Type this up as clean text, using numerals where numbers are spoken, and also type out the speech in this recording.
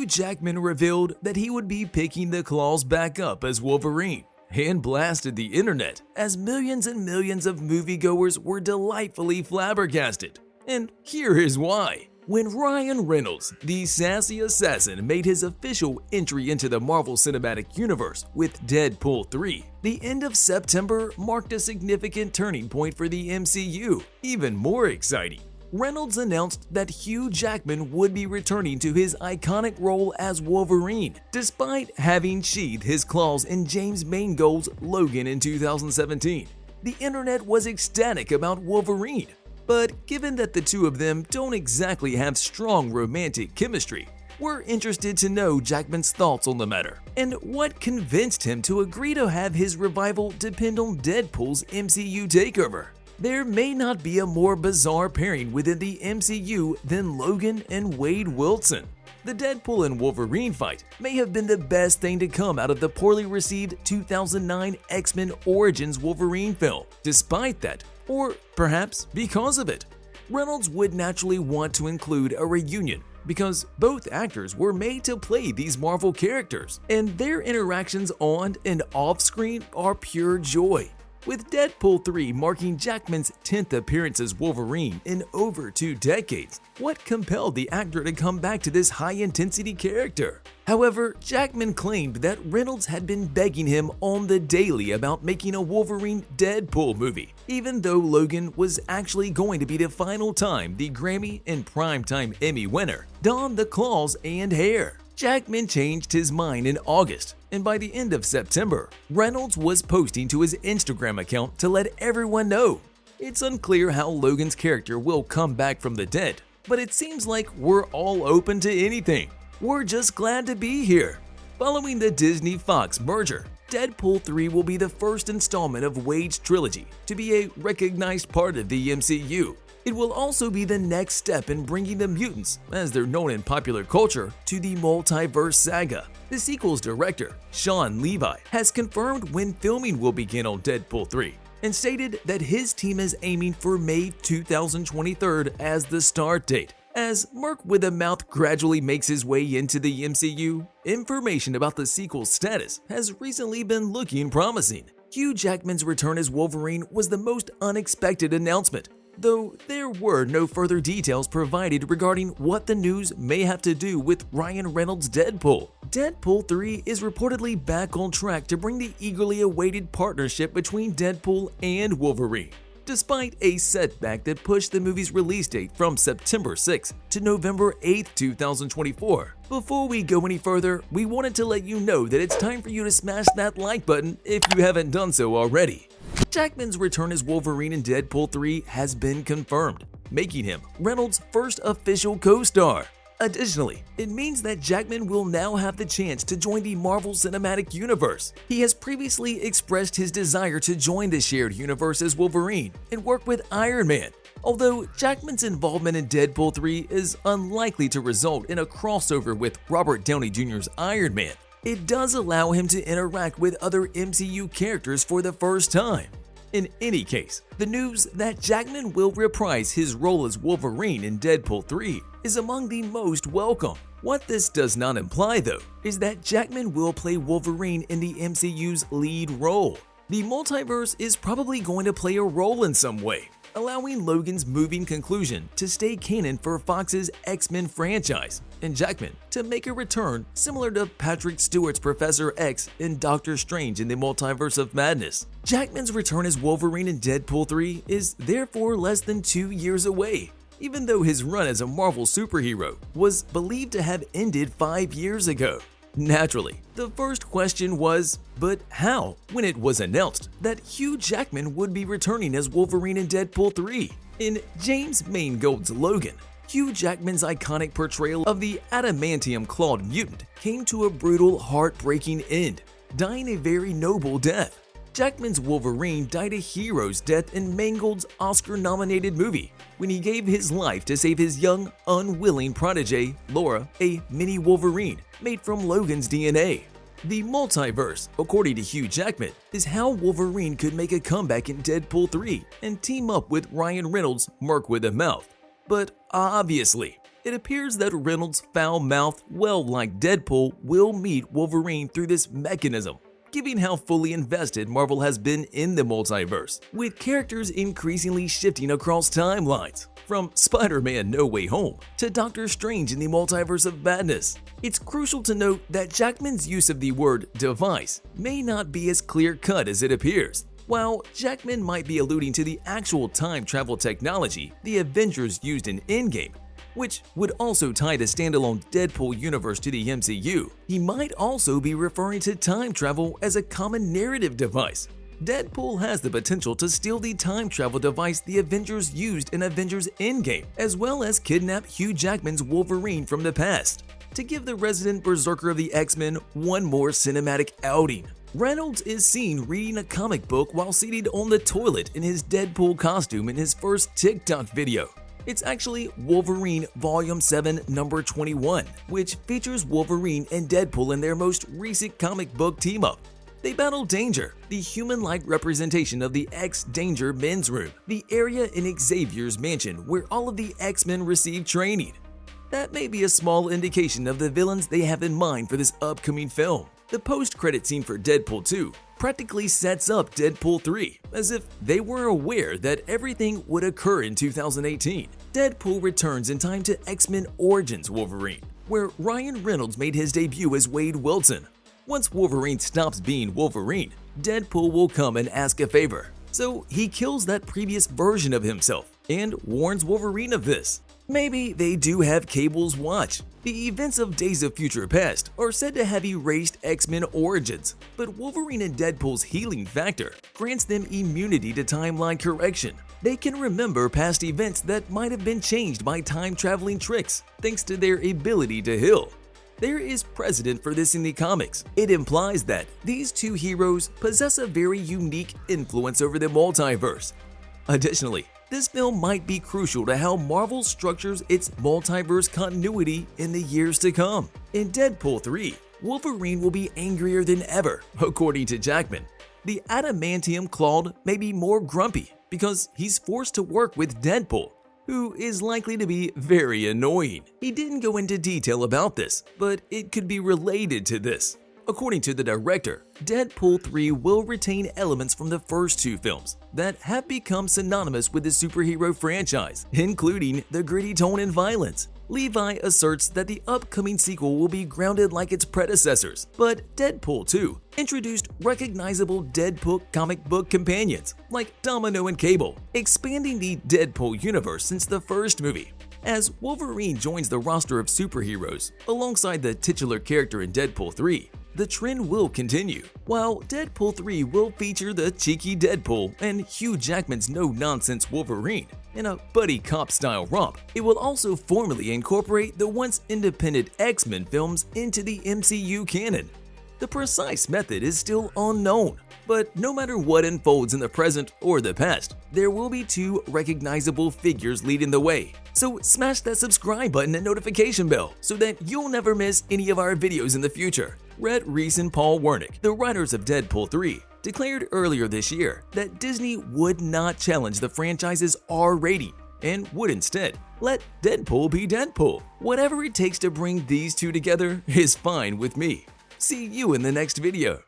Jackman revealed that he would be picking the claws back up as Wolverine and blasted the internet as millions and millions of moviegoers were delightfully flabbergasted. And here is why. When Ryan Reynolds, the sassy assassin, made his official entry into the Marvel Cinematic Universe with Deadpool 3, the end of September marked a significant turning point for the MCU. Even more exciting, Reynolds announced that Hugh Jackman would be returning to his iconic role as Wolverine, despite having sheathed his claws in James Mangold's Logan in 2017. The internet was ecstatic about Wolverine, but given that the two of them don't exactly have strong romantic chemistry, we're interested to know Jackman's thoughts on the matter and what convinced him to agree to have his revival depend on Deadpool's MCU takeover. There may not be a more bizarre pairing within the MCU than Logan and Wade Wilson. The Deadpool and Wolverine fight may have been the best thing to come out of the poorly received 2009 X-Men Origins Wolverine film. Despite that, or perhaps because of it, Reynolds would naturally want to include a reunion because both actors were made to play these Marvel characters, and their interactions on and off screen are pure joy. With Deadpool 3 marking Jackman's 10th appearance as Wolverine in over 2 decades, what compelled the actor to come back to this high-intensity character? However, Jackman claimed that Reynolds had been begging him on the daily about making a Wolverine Deadpool movie, even though Logan was actually going to be the final time the Grammy and Primetime Emmy winner donned the claws and hair. Jackman changed his mind in August, and by the end of September, Reynolds was posting to his Instagram account to let everyone know. It's unclear how Logan's character will come back from the dead, but it seems like we're all open to anything. We're just glad to be here. Following the Disney-Fox merger, Deadpool 3 will be the first installment of Wade's trilogy to be a recognized part of the MCU. It will also be the next step in bringing the mutants, as they're known in popular culture, to the multiverse saga. The sequel's director, Sean Levi, has confirmed when filming will begin on Deadpool 3 and stated that his team is aiming for May 2023 as the start date. As Merc with a Mouth gradually makes his way into the MCU, information about the sequel's status has recently been looking promising. Hugh Jackman's return as Wolverine was the most unexpected announcement, though there were no further details provided regarding what the news may have to do with Ryan Reynolds' Deadpool. Deadpool 3 is reportedly back on track to bring the eagerly awaited partnership between Deadpool and Wolverine, despite a setback that pushed the movie's release date from September 6 to November 8, 2024. Before we go any further, we wanted to let you know that it's time for you to smash that like button if you haven't done so already. Jackman's return as Wolverine in Deadpool 3 has been confirmed, making him Reynolds' first official co-star. Additionally, it means that Jackman will now have the chance to join the Marvel Cinematic Universe. He has previously expressed his desire to join the shared universe as Wolverine and work with Iron Man. Although Jackman's involvement in Deadpool 3 is unlikely to result in a crossover with Robert Downey Jr.'s Iron Man, it does allow him to interact with other MCU characters for the first time. In any case, the news that Jackman will reprise his role as Wolverine in Deadpool 3 is among the most welcome. What this does not imply, though, is that Jackman will play Wolverine in the MCU's lead role. The multiverse is probably going to play a role in some way, allowing Logan's moving conclusion to stay canon for Fox's X-Men franchise, and Jackman to make a return similar to Patrick Stewart's Professor X in Doctor Strange in the Multiverse of Madness. Jackman's return as Wolverine in Deadpool 3 is therefore less than 2 years away, even though his run as a Marvel superhero was believed to have ended 5 years ago. Naturally, the first question was, but how, when it was announced that Hugh Jackman would be returning as Wolverine in Deadpool 3. In James Mangold's Logan, Hugh Jackman's iconic portrayal of the adamantium-clawed mutant came to a brutal, heartbreaking end, dying a very noble death. Jackman's Wolverine died a hero's death in Mangold's Oscar-nominated movie when he gave his life to save his young, unwilling protege, Laura, a mini Wolverine made from Logan's DNA. The multiverse, according to Hugh Jackman, is how Wolverine could make a comeback in Deadpool 3 and team up with Ryan Reynolds' Merc with a Mouth. But obviously, It appears that Reynolds' foul-mouthed, well-like Deadpool will meet Wolverine through this mechanism, given how fully invested Marvel has been in the multiverse, with characters increasingly shifting across timelines, from Spider-Man No Way Home to Doctor Strange in the Multiverse of Madness. It's crucial to note that Jackman's use of the word device may not be as clear-cut as it appears. While Jackman might be alluding to the actual time travel technology the Avengers used in Endgame, which would also tie the standalone Deadpool universe to the MCU, he might also be referring to time travel as a common narrative device. Deadpool has the potential to steal the time travel device the Avengers used in Avengers Endgame, as well as kidnap Hugh Jackman's Wolverine from the past, to give the resident berserker of the X-Men one more cinematic outing. Reynolds is seen reading a comic book while seated on the toilet in his Deadpool costume in his first TikTok video. It's actually Wolverine Volume 7 Number 21, which features Wolverine and Deadpool in their most recent comic book team-up. They battle Danger, the human-like representation of the X-Danger men's room, the area in Xavier's mansion where all of the X-Men receive training. That may be a small indication of the villains they have in mind for this upcoming film. The post-credit scene for Deadpool 2 practically sets up Deadpool 3, as if they were aware that everything would occur in 2018. Deadpool returns in time to X-Men Origins Wolverine, where Ryan Reynolds made his debut as Wade Wilson. Once Wolverine stops being Wolverine, Deadpool will come and ask a favor, so he kills that previous version of himself and warns Wolverine of this. Maybe they do have Cable's watch. The events of Days of Future Past are said to have erased X-Men Origins, but Wolverine and Deadpool's healing factor grants them immunity to timeline correction. They can remember past events that might have been changed by time-traveling tricks, thanks to their ability to heal. There is precedent for this in the comics. It implies that these two heroes possess a very unique influence over the multiverse. Additionally, this film might be crucial to how Marvel structures its multiverse continuity in the years to come. In Deadpool 3, Wolverine will be angrier than ever, according to Jackman. The adamantium Claude may be more grumpy because he's forced to work with Deadpool, who is likely to be very annoying. He didn't go into detail about this, but it could be related to this. According to the director, Deadpool 3 will retain elements from the first two films that have become synonymous with the superhero franchise, including the gritty tone and violence. Levi asserts that the upcoming sequel will be grounded like its predecessors, but Deadpool 2 introduced recognizable Deadpool comic book companions like Domino and Cable, expanding the Deadpool universe since the first movie. As Wolverine joins the roster of superheroes alongside the titular character in Deadpool 3, the trend will continue. While Deadpool 3 will feature the cheeky Deadpool and Hugh Jackman's no-nonsense Wolverine in a buddy cop-style romp, it will also formally incorporate the once independent X-Men films into the MCU canon. The precise method is still unknown, but no matter what unfolds in the present or the past, there will be two recognizable figures leading the way. So smash that subscribe button and notification bell so that you'll never miss any of our videos in the future. Rhett Reese and Paul Wernick, the writers of Deadpool 3, declared earlier this year that Disney would not challenge the franchise's R rating and would instead let Deadpool be Deadpool. Whatever it takes to bring these two together is fine with me. See you in the next video.